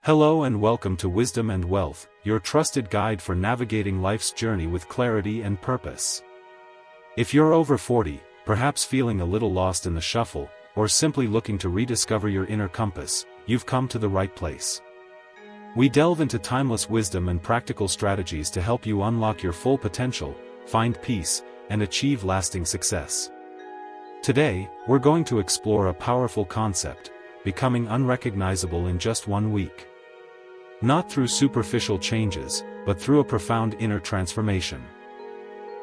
Hello and welcome to Wisdom and Wealth, your trusted guide for navigating life's journey with clarity and purpose. If you're over 40, perhaps feeling a little lost in the shuffle, or simply looking to rediscover your inner compass, you've come to the right place. We delve into timeless wisdom and practical strategies to help you unlock your full potential, find peace, and achieve lasting success. Today, we're going to explore a powerful concept: becoming unrecognizable in just 1 week. Not through superficial changes, but through a profound inner transformation.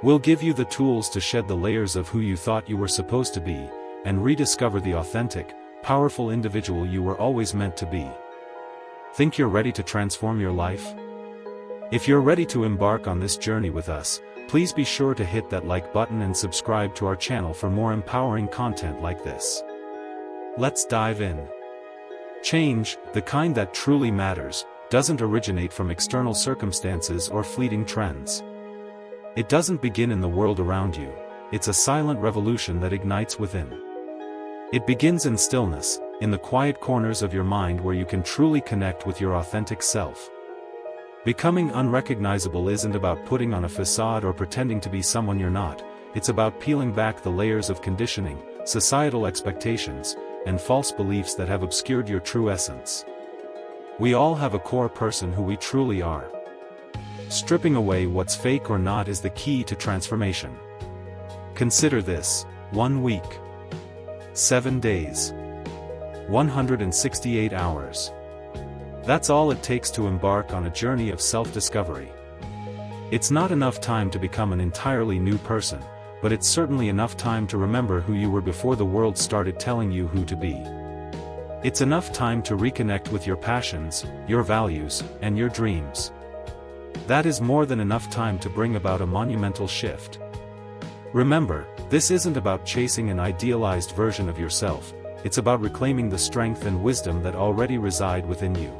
We'll give you the tools to shed the layers of who you thought you were supposed to be, and rediscover the authentic, powerful individual you were always meant to be. Think you're ready to transform your life? If you're ready to embark on this journey with us, please be sure to hit that like button and subscribe to our channel for more empowering content like this. Let's dive in. Change, the kind that truly matters, doesn't originate from external circumstances or fleeting trends. It doesn't begin in the world around you, it's a silent revolution that ignites within. It begins in stillness, in the quiet corners of your mind where you can truly connect with your authentic self. Becoming unrecognizable isn't about putting on a facade or pretending to be someone you're not, it's about peeling back the layers of conditioning, societal expectations, and false beliefs that have obscured your true essence. We all have a core person who we truly are. Stripping away what's fake or not is the key to transformation. Consider this: 1 week, 7 days, 168 hours. That's all it takes to embark on a journey of self-discovery. It's not enough time to become an entirely new person, but it's certainly enough time to remember who you were before the world started telling you who to be. It's enough time to reconnect with your passions, your values, and your dreams. That is more than enough time to bring about a monumental shift. Remember, this isn't about chasing an idealized version of yourself, it's about reclaiming the strength and wisdom that already reside within you.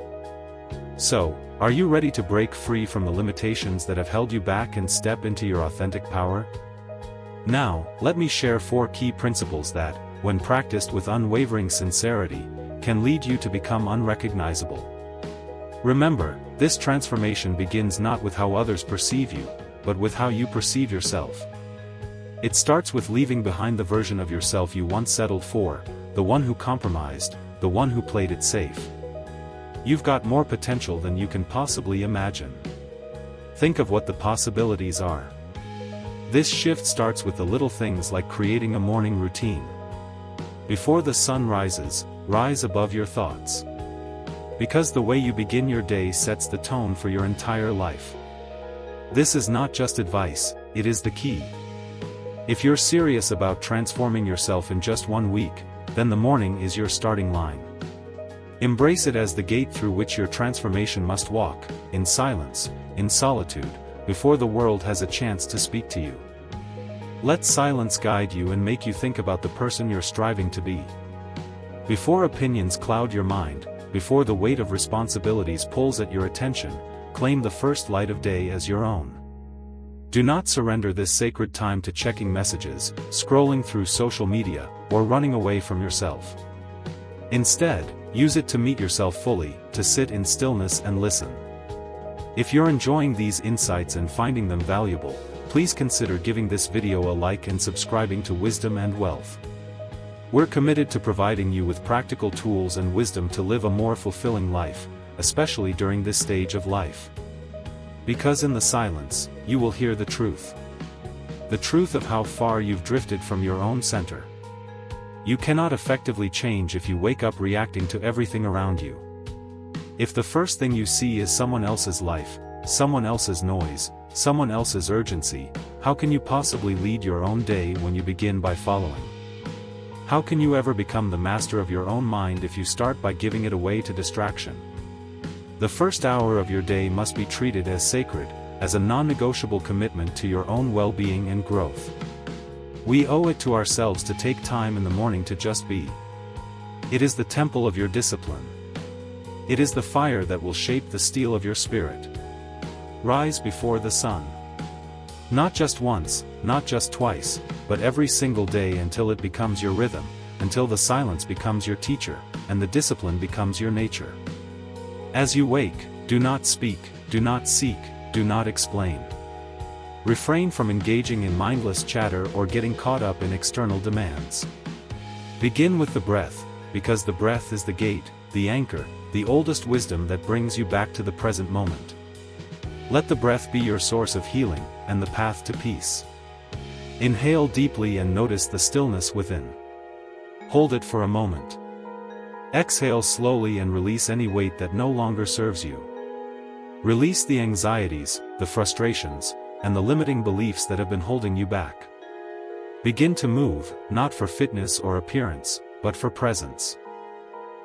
So, are you ready to break free from the limitations that have held you back and step into your authentic power? Now, let me share 4 key principles that, when practiced with unwavering sincerity, can lead you to become unrecognizable. Remember, this transformation begins not with how others perceive you, but with how you perceive yourself. It starts with leaving behind the version of yourself you once settled for, the one who compromised, the one who played it safe. You've got more potential than you can possibly imagine. Think of what the possibilities are. This shift starts with the little things like creating a morning routine. Before the sun rises, rise above your thoughts. Because the way you begin your day sets the tone for your entire life. This is not just advice, it is the key. If you're serious about transforming yourself in just 1 week, then the morning is your starting line. Embrace it as the gate through which your transformation must walk, in silence, in solitude, before the world has a chance to speak to you. Let silence guide you and make you think about the person you're striving to be. Before opinions cloud your mind, before the weight of responsibilities pulls at your attention, claim the first light of day as your own. Do not surrender this sacred time to checking messages, scrolling through social media, or running away from yourself. Instead, use it to meet yourself fully, to sit in stillness and listen. If you're enjoying these insights and finding them valuable, please consider giving this video a like and subscribing to Wisdom and Wealth. We're committed to providing you with practical tools and wisdom to live a more fulfilling life, especially during this stage of life. Because in the silence, you will hear the truth. The truth of how far you've drifted from your own center. You cannot effectively change if you wake up reacting to everything around you. If the first thing you see is someone else's life, someone else's noise, someone else's urgency, how can you possibly lead your own day when you begin by following? How can you ever become the master of your own mind if you start by giving it away to distraction? The first hour of your day must be treated as sacred, as a non-negotiable commitment to your own well-being and growth. We owe it to ourselves to take time in the morning to just be. It is the temple of your discipline. It is the fire that will shape the steel of your spirit. Rise before the sun. Not just once, not just twice, but every single day until it becomes your rhythm, until the silence becomes your teacher, and the discipline becomes your nature. As you wake, do not speak, do not seek, do not explain. Refrain from engaging in mindless chatter or getting caught up in external demands. Begin with the breath, because the breath is the gate, the anchor, the oldest wisdom that brings you back to the present moment. Let the breath be your source of healing, and the path to peace. Inhale deeply and notice the stillness within. Hold it for a moment. Exhale slowly and release any weight that no longer serves you. Release the anxieties, the frustrations, and the limiting beliefs that have been holding you back. Begin to move, not for fitness or appearance, but for presence.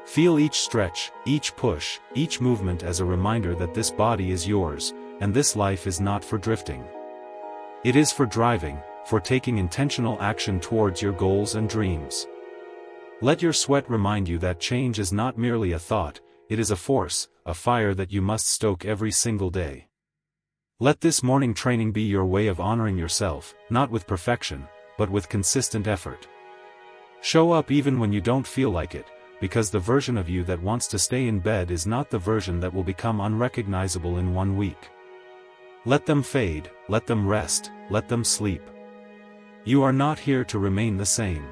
Feel each stretch, each push, each movement as a reminder that this body is yours, and this life is not for drifting. It is for driving, for taking intentional action towards your goals and dreams. Let your sweat remind you that change is not merely a thought, it is a force, a fire that you must stoke every single day. Let this morning training be your way of honoring yourself, not with perfection, but with consistent effort. Show up even when you don't feel like it, because the version of you that wants to stay in bed is not the version that will become unrecognizable in 1 week. Let them fade, let them rest, let them sleep. You are not here to remain the same.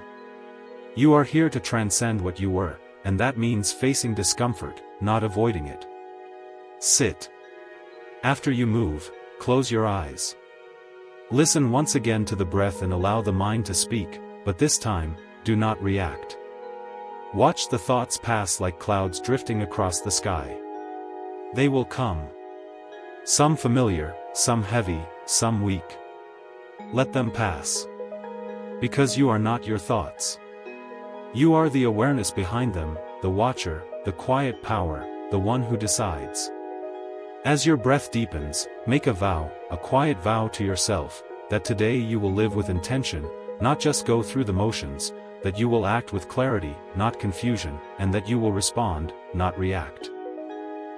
You are here to transcend what you were, and that means facing discomfort, not avoiding it. Sit. After you move, close your eyes. Listen once again to the breath and allow the mind to speak, but this time, do not react. Watch the thoughts pass like clouds drifting across the sky. They will come. Some familiar, some heavy, some weak. Let them pass. Because you are not your thoughts. You are the awareness behind them, the watcher, the quiet power, the one who decides. As your breath deepens, make a vow, a quiet vow to yourself, that today you will live with intention, not just go through the motions, that you will act with clarity, not confusion, and that you will respond, not react.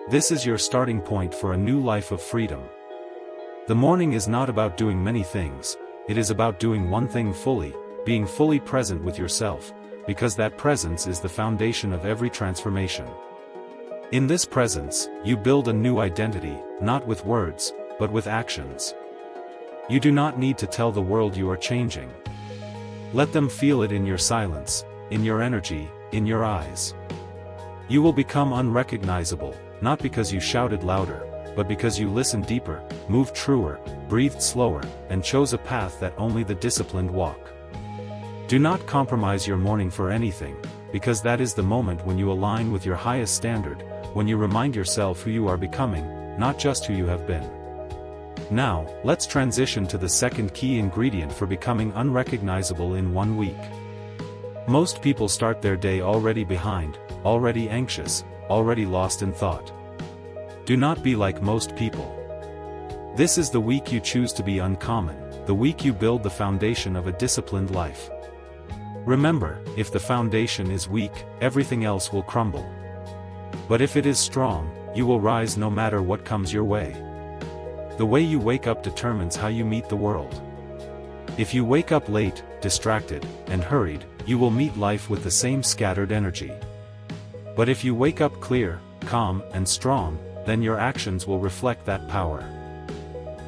This is your starting point for a new life of freedom. The morning is not about doing many things, it is about doing one thing fully, being fully present with yourself, because that presence is the foundation of every transformation. In this presence, you build a new identity, not with words, but with actions. You do not need to tell the world you are changing. Let them feel it in your silence, in your energy, in your eyes. You will become unrecognizable, not because you shouted louder, but because you listened deeper, moved truer, breathed slower, and chose a path that only the disciplined walk. Do not compromise your morning for anything, because that is the moment when you align with your highest standard, when you remind yourself who you are becoming, not just who you have been. Now, let's transition to the second key ingredient for becoming unrecognizable in 1 week. Most people start their day already behind, already anxious, already lost in thought. Do not be like most people. This is the week you choose to be uncommon, the week you build the foundation of a disciplined life. Remember, if the foundation is weak, everything else will crumble. But if it is strong, you will rise no matter what comes your way. The way you wake up determines how you meet the world. If you wake up late, distracted, and hurried, you will meet life with the same scattered energy. But if you wake up clear, calm, and strong, then your actions will reflect that power.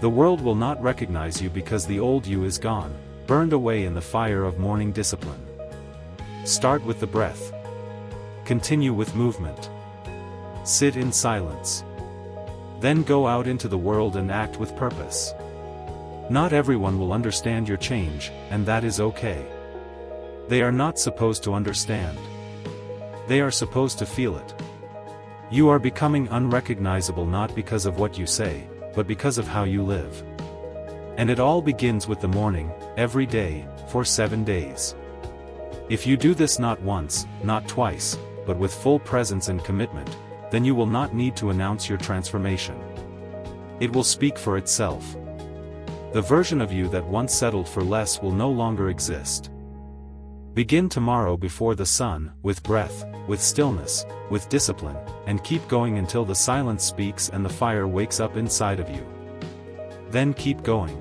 The world will not recognize you because the old you is gone, burned away in the fire of morning discipline. Start with the breath. Continue with movement. Sit in silence. Then go out into the world and act with purpose. Not everyone will understand your change, and that is okay. They are not supposed to understand. They are supposed to feel it. You are becoming unrecognizable not because of what you say, but because of how you live. And it all begins with the morning, every day, for 7 days. If you do this not once, not twice, but with full presence and commitment, then you will not need to announce your transformation. It will speak for itself. The version of you that once settled for less will no longer exist. Begin tomorrow before the sun, with breath, with stillness, with discipline, and keep going until the silence speaks and the fire wakes up inside of you. Then keep going.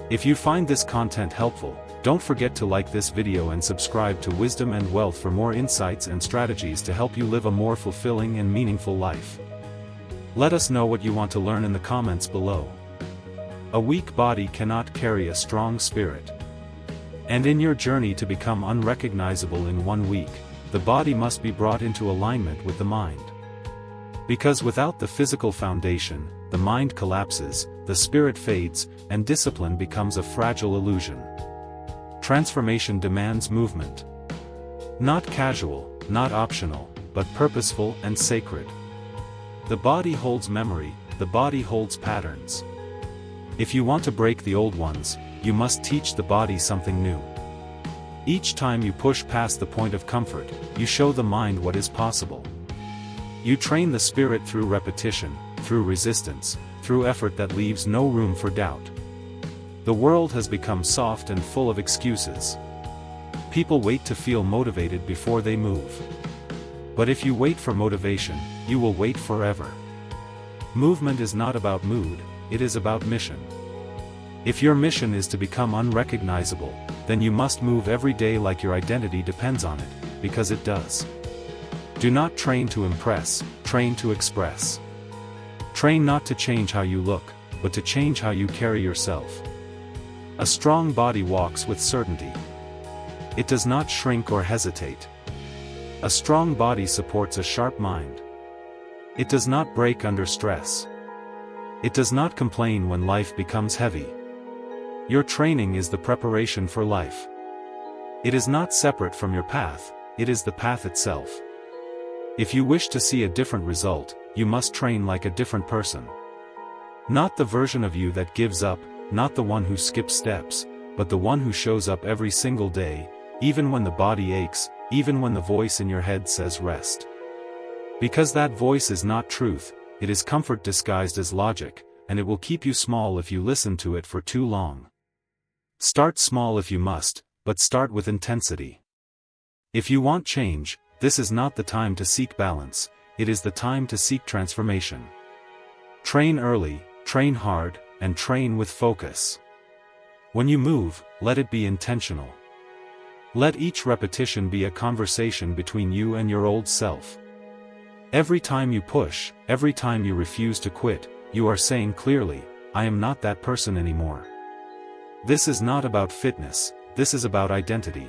If you find this content helpful, don't forget to like this video and subscribe to Wisdom and Wealth for more insights and strategies to help you live a more fulfilling and meaningful life. Let us know what you want to learn in the comments below. A weak body cannot carry a strong spirit. And in your journey to become unrecognizable in 1 week, the body must be brought into alignment with the mind. Because without the physical foundation, the mind collapses, the spirit fades, and discipline becomes a fragile illusion. Transformation demands movement. Not casual, not optional, but purposeful and sacred. The body holds memory, the body holds patterns. If you want to break the old ones, you must teach the body something new. Each time you push past the point of comfort, you show the mind what is possible. You train the spirit through repetition, through resistance, through effort that leaves no room for doubt. The world has become soft and full of excuses. People wait to feel motivated before they move. But if you wait for motivation, you will wait forever. Movement is not about mood, it is about mission. If your mission is to become unrecognizable, then you must move every day like your identity depends on it, because it does. Do not train to impress, train to express. Train not to change how you look, but to change how you carry yourself. A strong body walks with certainty. It does not shrink or hesitate. A strong body supports a sharp mind. It does not break under stress. It does not complain when life becomes heavy. Your training is the preparation for life. It is not separate from your path, it is the path itself. If you wish to see a different result, you must train like a different person. Not the version of you that gives up, not the one who skips steps, but the one who shows up every single day, even when the body aches, even when the voice in your head says rest. Because that voice is not truth, it is comfort disguised as logic, and it will keep you small if you listen to it for too long. Start small if you must, but start with intensity. If you want change, this is not the time to seek balance, it is the time to seek transformation. Train early, train hard, and train with focus. When you move, let it be intentional. Let each repetition be a conversation between you and your old self. Every time you push, every time you refuse to quit, you are saying clearly, I am not that person anymore. This is not about fitness, this is about identity.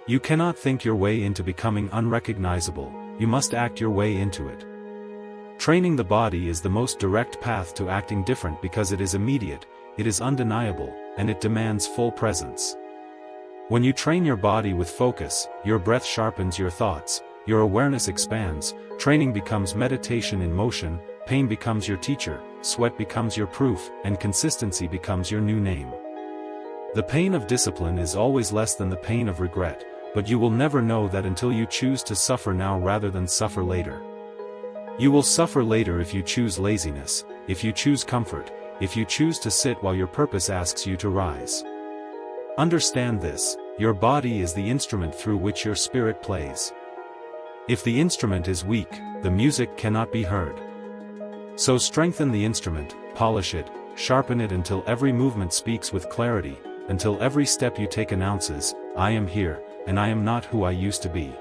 You cannot think your way into becoming unrecognizable, you must act your way into it. Training the body is the most direct path to acting different because it is immediate, it is undeniable, and it demands full presence. When you train your body with focus, your breath sharpens your thoughts, your awareness expands, training becomes meditation in motion, pain becomes your teacher, sweat becomes your proof, and consistency becomes your new name. The pain of discipline is always less than the pain of regret, but you will never know that until you choose to suffer now rather than suffer later. You will suffer later if you choose laziness, if you choose comfort, if you choose to sit while your purpose asks you to rise. Understand this, your body is the instrument through which your spirit plays. If the instrument is weak, the music cannot be heard. So strengthen the instrument, polish it, sharpen it until every movement speaks with clarity, until every step you take announces, I am here, and I am not who I used to be.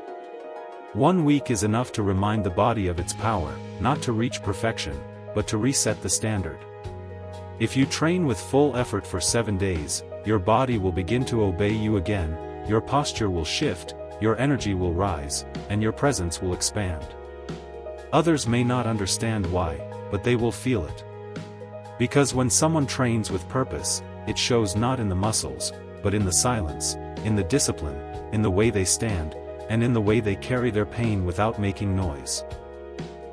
1 week is enough to remind the body of its power, not to reach perfection, but to reset the standard. If you train with full effort for 7 days, your body will begin to obey you again, your posture will shift, your energy will rise, and your presence will expand. Others may not understand why, but they will feel it. Because when someone trains with purpose, it shows not in the muscles, but in the silence, in the discipline, in the way they stand, and in the way they carry their pain without making noise.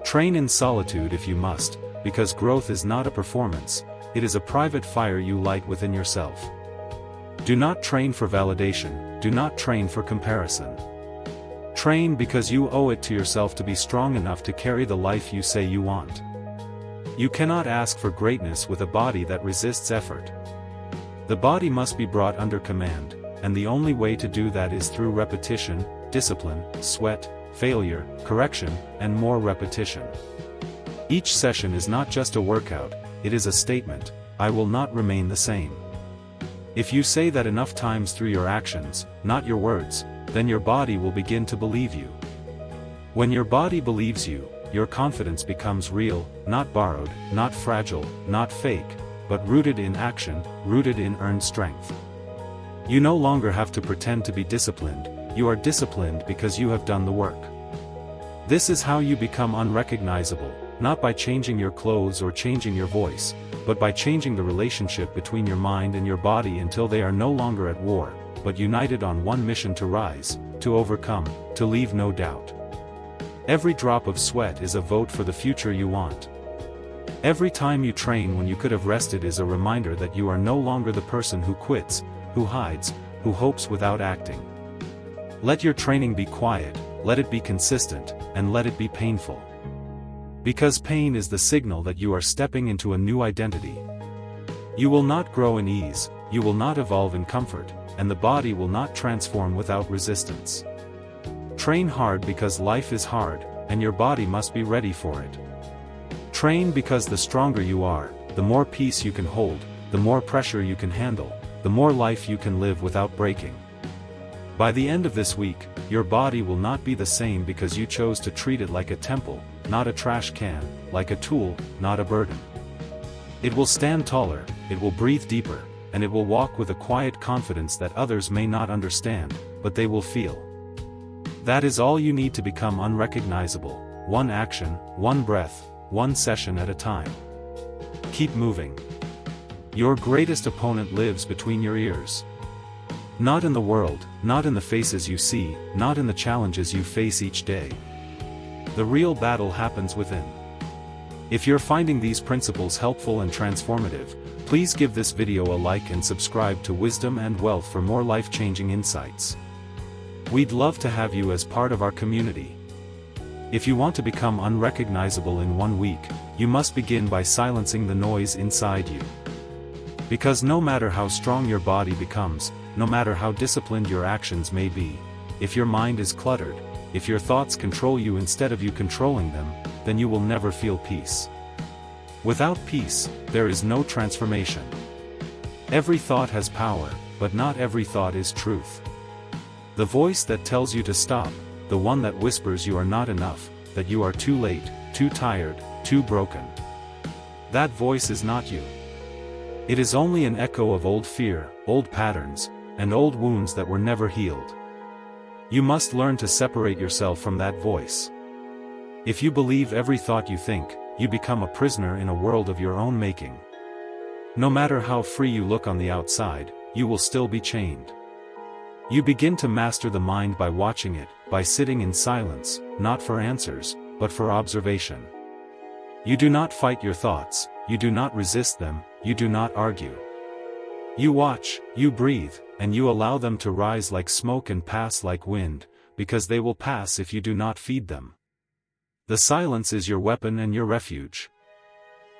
Train in solitude if you must, because growth is not a performance, it is a private fire you light within yourself. Do not train for validation, do not train for comparison. Train because you owe it to yourself to be strong enough to carry the life you say you want. You cannot ask for greatness with a body that resists effort. The body must be brought under command, and the only way to do that is through repetition, discipline, sweat, failure, correction, and more repetition. Each session is not just a workout, it is a statement, I will not remain the same. If you say that enough times through your actions, not your words, then your body will begin to believe you. When your body believes you, your confidence becomes real, not borrowed, not fragile, not fake, but rooted in action, rooted in earned strength. You no longer have to pretend to be disciplined, you are disciplined because you have done the work. This is how you become unrecognizable, not by changing your clothes or changing your voice, but by changing the relationship between your mind and your body until they are no longer at war, but united on one mission: to rise, to overcome, to leave no doubt. Every drop of sweat is a vote for the future you want. Every time you train when you could have rested is a reminder that you are no longer the person who quits, who hides, who hopes without acting. Let your training be quiet, let it be consistent, and let it be painful. Because pain is the signal that you are stepping into a new identity. You will not grow in ease, you will not evolve in comfort, and the body will not transform without resistance. Train hard because life is hard, and your body must be ready for it. Train because the stronger you are, the more peace you can hold, the more pressure you can handle, the more life you can live without breaking. By the end of this week, your body will not be the same because you chose to treat it like a temple, not a trash can, like a tool, not a burden. It will stand taller, it will breathe deeper, and it will walk with a quiet confidence that others may not understand, but they will feel. That is all you need to become unrecognizable: one action, one breath, one session at a time. Keep moving. Your greatest opponent lives between your ears. Not in the world, not in the faces you see, not in the challenges you face each day. The real battle happens within. If you're finding these principles helpful and transformative, please give this video a like and subscribe to Wisdom and Wealth for more life-changing insights. We'd love to have you as part of our community. If you want to become unrecognizable in 1 week, you must begin by silencing the noise inside you. Because no matter how strong your body becomes, no matter how disciplined your actions may be, if your mind is cluttered, if your thoughts control you instead of you controlling them, then you will never feel peace. Without peace, there is no transformation. Every thought has power, but not every thought is truth. The voice that tells you to stop, the one that whispers you are not enough, that you are too late, too tired, too broken. That voice is not you. It is only an echo of old fear, old patterns, and old wounds that were never healed. You must learn to separate yourself from that voice. If you believe every thought you think, you become a prisoner in a world of your own making. No matter how free you look on the outside, you will still be chained. You begin to master the mind by watching it, by sitting in silence, not for answers, but for observation. You do not fight your thoughts, you do not resist them, you do not argue. You watch, you breathe, and you allow them to rise like smoke and pass like wind, because they will pass if you do not feed them. The silence is your weapon and your refuge.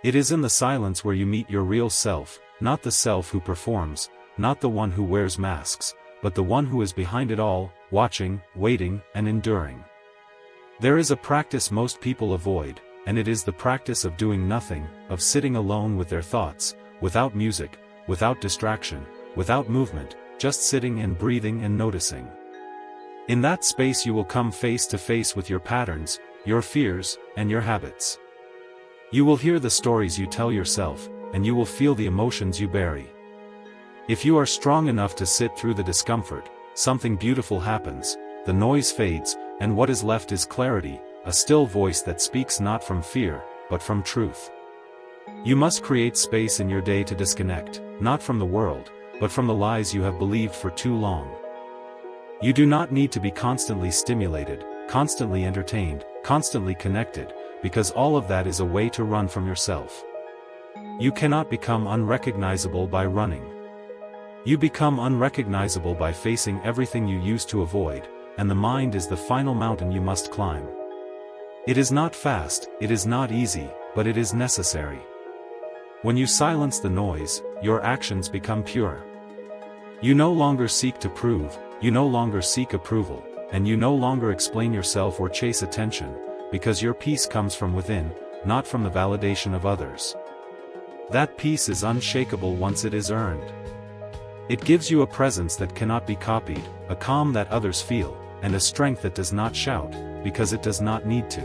It is in the silence where you meet your real self, not the self who performs, not the one who wears masks, but the one who is behind it all, watching, waiting, and enduring. There is a practice most people avoid, and it is the practice of doing nothing, of sitting alone with their thoughts, without music, without distraction, without movement, just sitting and breathing and noticing. In that space you will come face to face with your patterns, your fears, and your habits. You will hear the stories you tell yourself, and you will feel the emotions you bury. If you are strong enough to sit through the discomfort, something beautiful happens, the noise fades, and what is left is clarity, a still voice that speaks not from fear, but from truth. You must create space in your day to disconnect, not from the world, but from the lies you have believed for too long. You do not need to be constantly stimulated, constantly entertained, constantly connected, because all of that is a way to run from yourself. You cannot become unrecognizable by running. You become unrecognizable by facing everything you used to avoid, and the mind is the final mountain you must climb. It is not fast, it is not easy, but it is necessary. When you silence the noise, your actions become pure. You no longer seek to prove, you no longer seek approval, and you no longer explain yourself or chase attention, because your peace comes from within, not from the validation of others. That peace is unshakable once it is earned. It gives you a presence that cannot be copied, a calm that others feel, and a strength that does not shout, because it does not need to.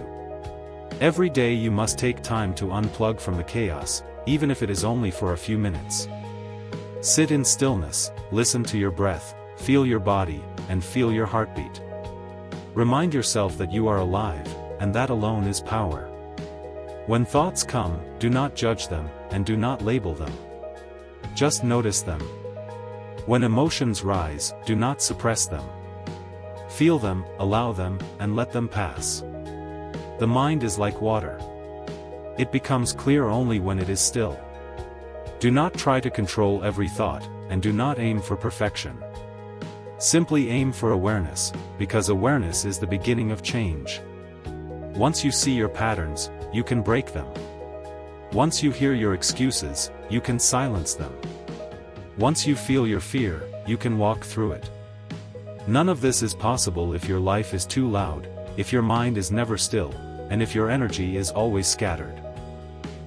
Every day you must take time to unplug from the chaos, even if it is only for a few minutes. Sit in stillness, listen to your breath, feel your body, and feel your heartbeat. Remind yourself that you are alive, and that alone is power. When thoughts come, do not judge them, and do not label them. Just notice them. When emotions rise, do not suppress them. Feel them, allow them, and let them pass. The mind is like water. It becomes clear only when it is still. Do not try to control every thought, and do not aim for perfection. Simply aim for awareness, because awareness is the beginning of change. Once you see your patterns, you can break them. Once you hear your excuses, you can silence them. Once you feel your fear, you can walk through it. None of this is possible if your life is too loud, if your mind is never still, and if your energy is always scattered.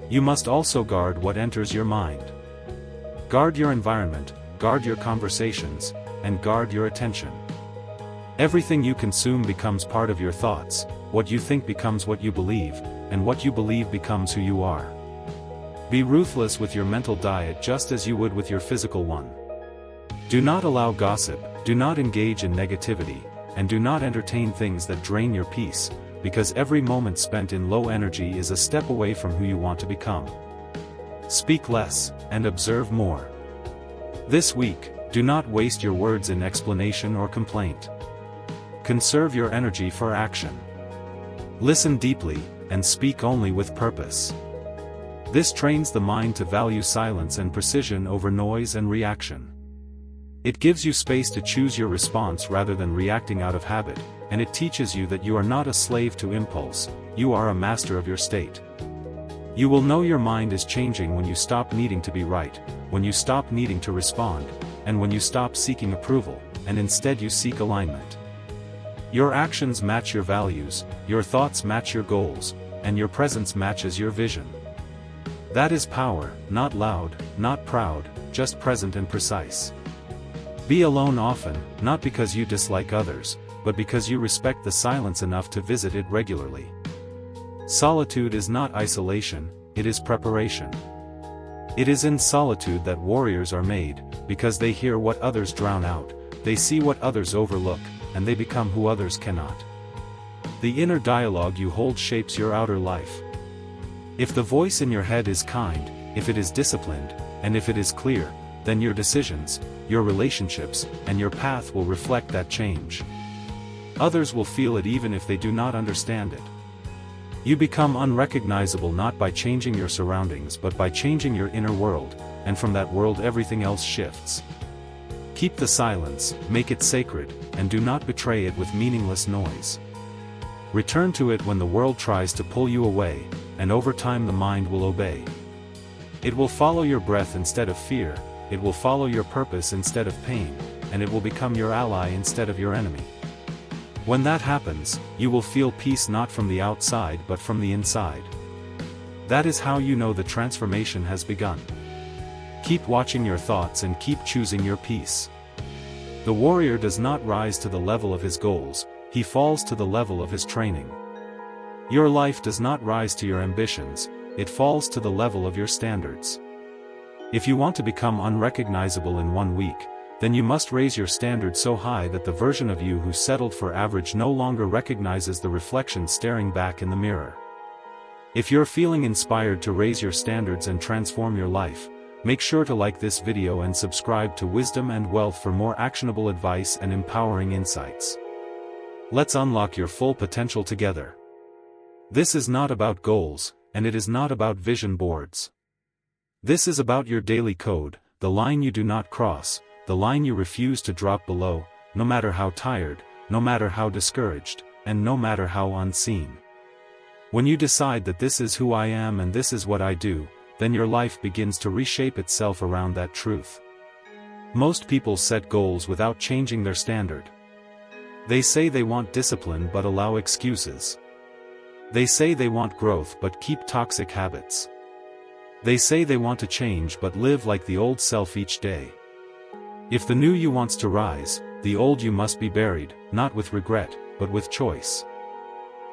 You must also guard what enters your mind. Guard your environment, guard your conversations, and guard your attention. Everything you consume becomes part of your thoughts, what you think becomes what you believe, and what you believe becomes who you are. Be ruthless with your mental diet just as you would with your physical one. Do not allow gossip, do not engage in negativity, and do not entertain things that drain your peace, because every moment spent in low energy is a step away from who you want to become. Speak less, and observe more. This week, do not waste your words in explanation or complaint. Conserve your energy for action. Listen deeply, and speak only with purpose. This trains the mind to value silence and precision over noise and reaction. It gives you space to choose your response rather than reacting out of habit, and it teaches you that you are not a slave to impulse, you are a master of your state. You will know your mind is changing when you stop needing to be right, when you stop needing to respond, and when you stop seeking approval, and instead you seek alignment. Your actions match your values, your thoughts match your goals, and your presence matches your vision. That is power, not loud, not proud, just present and precise. Be alone often, not because you dislike others, but because you respect the silence enough to visit it regularly. Solitude is not isolation, it is preparation. It is in solitude that warriors are made, because they hear what others drown out, they see what others overlook, and they become who others cannot. The inner dialogue you hold shapes your outer life. If the voice in your head is kind, if it is disciplined, and if it is clear, then your decisions, your relationships, and your path will reflect that change. Others will feel it even if they do not understand it. You become unrecognizable not by changing your surroundings but by changing your inner world, and from that world everything else shifts. Keep the silence, make it sacred, and do not betray it with meaningless noise. Return to it when the world tries to pull you away, and over time the mind will obey. It will follow your breath instead of fear, it will follow your purpose instead of pain, and it will become your ally instead of your enemy. When that happens, you will feel peace not from the outside but from the inside. That is how you know the transformation has begun. Keep watching your thoughts and keep choosing your peace. The warrior does not rise to the level of his goals, he falls to the level of his training. Your life does not rise to your ambitions, it falls to the level of your standards. If you want to become unrecognizable in 1 week, then you must raise your standard so high that the version of you who settled for average no longer recognizes the reflection staring back in the mirror. If you're feeling inspired to raise your standards and transform your life, make sure to like this video and subscribe to Wisdom and Wealth for more actionable advice and empowering insights. Let's unlock your full potential together. This is not about goals, and it is not about vision boards. This is about your daily code, the line you do not cross, the line you refuse to drop below, no matter how tired, no matter how discouraged, and no matter how unseen. When you decide that this is who I am and this is what I do, then your life begins to reshape itself around that truth. Most people set goals without changing their standard. They say they want discipline but allow excuses. They say they want growth but keep toxic habits. They say they want to change but live like the old self each day. If the new you wants to rise, the old you must be buried, not with regret, but with choice.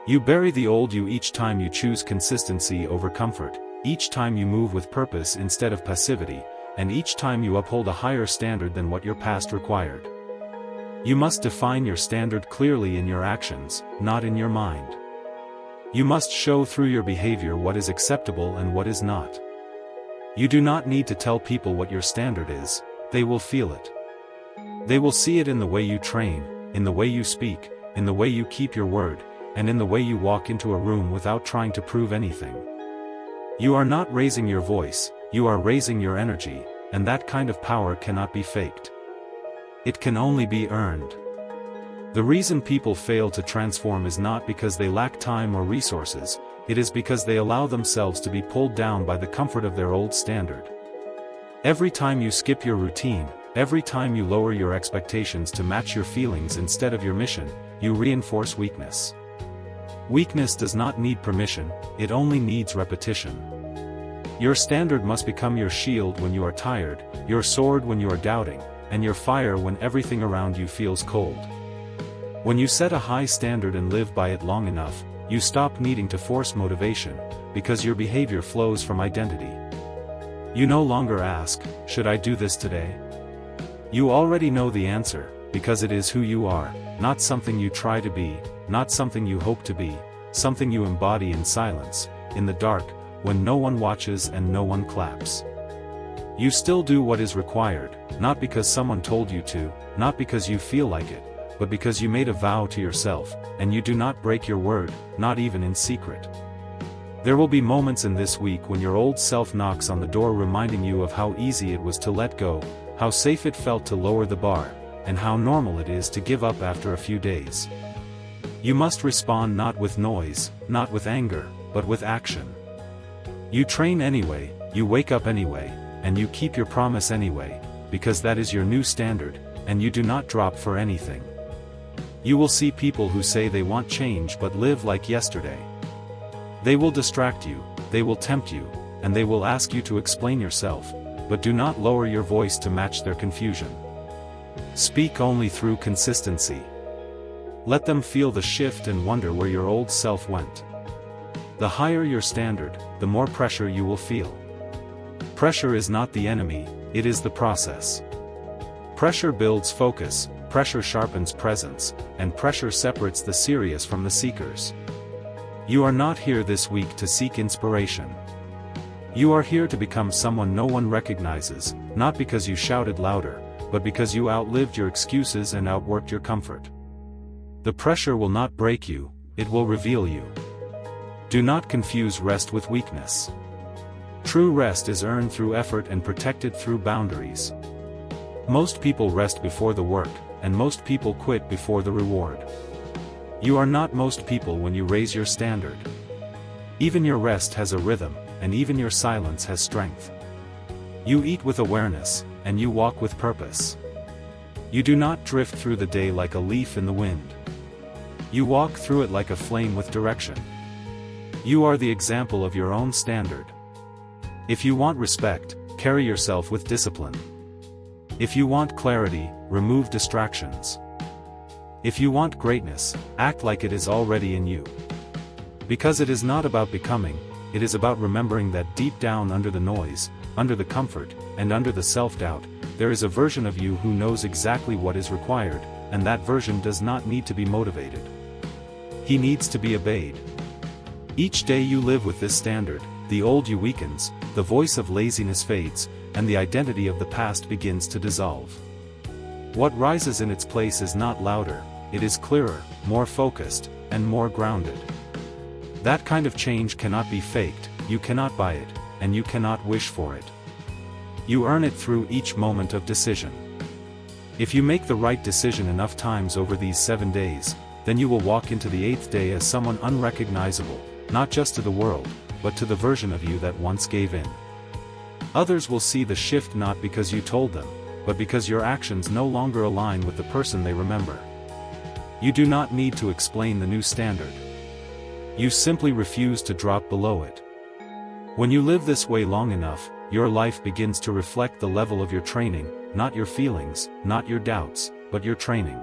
You bury the old you each time you choose consistency over comfort, each time you move with purpose instead of passivity, and each time you uphold a higher standard than what your past required. You must define your standard clearly in your actions, not in your mind. You must show through your behavior what is acceptable and what is not. You do not need to tell people what your standard is, they will feel it. They will see it in the way you train, in the way you speak, in the way you keep your word, and in the way you walk into a room without trying to prove anything. You are not raising your voice, you are raising your energy, and that kind of power cannot be faked. It can only be earned. The reason people fail to transform is not because they lack time or resources, it is because they allow themselves to be pulled down by the comfort of their old standard. Every time you skip your routine, every time you lower your expectations to match your feelings instead of your mission, you reinforce weakness. Weakness does not need permission, it only needs repetition. Your standard must become your shield when you are tired, your sword when you are doubting, and your fire when everything around you feels cold. When you set a high standard and live by it long enough, you stop needing to force motivation, because your behavior flows from identity. You no longer ask, "Should I do this today?" You already know the answer, because it is who you are, not something you try to be, not something you hope to be, something you embody in silence, in the dark, when no one watches and no one claps. You still do what is required, not because someone told you to, not because you feel like it, but because you made a vow to yourself, and you do not break your word, not even in secret. There will be moments in this week when your old self knocks on the door reminding you of how easy it was to let go, how safe it felt to lower the bar, and how normal it is to give up after a few days. You must respond not with noise, not with anger, but with action. You train anyway, you wake up anyway, and you keep your promise anyway, because that is your new standard, and you do not drop for anything. You will see people who say they want change but live like yesterday. They will distract you, they will tempt you, and they will ask you to explain yourself, but do not lower your voice to match their confusion. Speak only through consistency. Let them feel the shift and wonder where your old self went. The higher your standard, the more pressure you will feel. Pressure is not the enemy, it is the process. Pressure builds focus, pressure sharpens presence, and pressure separates the serious from the seekers. You are not here this week to seek inspiration. You are here to become someone no one recognizes, not because you shouted louder, but because you outlived your excuses and outworked your comfort. The pressure will not break you, it will reveal you. Do not confuse rest with weakness. True rest is earned through effort and protected through boundaries. Most people rest before the work, and most people quit before the reward. You are not most people when you raise your standard. Even your rest has a rhythm, and even your silence has strength. You eat with awareness, and you walk with purpose. You do not drift through the day like a leaf in the wind. You walk through it like a flame with direction. You are the example of your own standard. If you want respect, carry yourself with discipline. If you want clarity, remove distractions. If you want greatness, act like it is already in you. Because it is not about becoming, it is about remembering that deep down under the noise, under the comfort, and under the self-doubt, there is a version of you who knows exactly what is required, and that version does not need to be motivated. He needs to be obeyed. Each day you live with this standard, the old you weakens, the voice of laziness fades, and the identity of the past begins to dissolve. What rises in its place is not louder, it is clearer, more focused, and more grounded. That kind of change cannot be faked, you cannot buy it, and you cannot wish for it. You earn it through each moment of decision. If you make the right decision enough times over these 7 days, then you will walk into the 8th day as someone unrecognizable, not just to the world, but to the version of you that once gave in. Others will see the shift not because you told them, but because your actions no longer align with the person they remember. You do not need to explain the new standard. You simply refuse to drop below it. When you live this way long enough, your life begins to reflect the level of your training, not your feelings, not your doubts, but your training.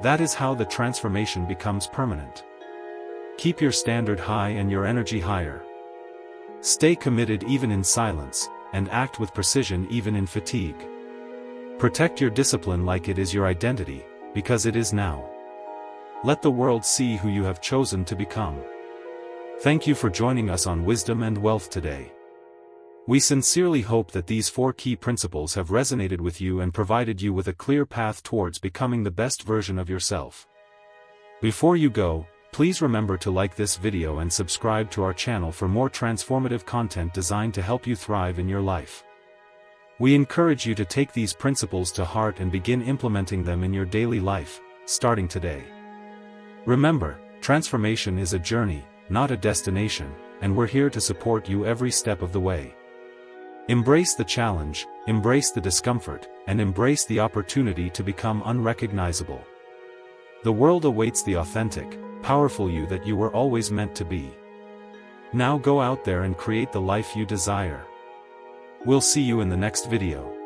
That is how the transformation becomes permanent. Keep your standard high and your energy higher. Stay committed even in silence, and act with precision even in fatigue. Protect your discipline like it is your identity, because it is now. Let the world see who you have chosen to become. Thank you for joining us on Wisdom and Wealth today. We sincerely hope that these 4 key principles have resonated with you and provided you with a clear path towards becoming the best version of yourself. Before you go, please remember to like this video and subscribe to our channel for more transformative content designed to help you thrive in your life. We encourage you to take these principles to heart and begin implementing them in your daily life, starting today. Remember, transformation is a journey, not a destination, and we're here to support you every step of the way. Embrace the challenge, embrace the discomfort, and embrace the opportunity to become unrecognizable. The world awaits the authentic, powerful you that you were always meant to be. Now go out there and create the life you desire. We'll see you in the next video.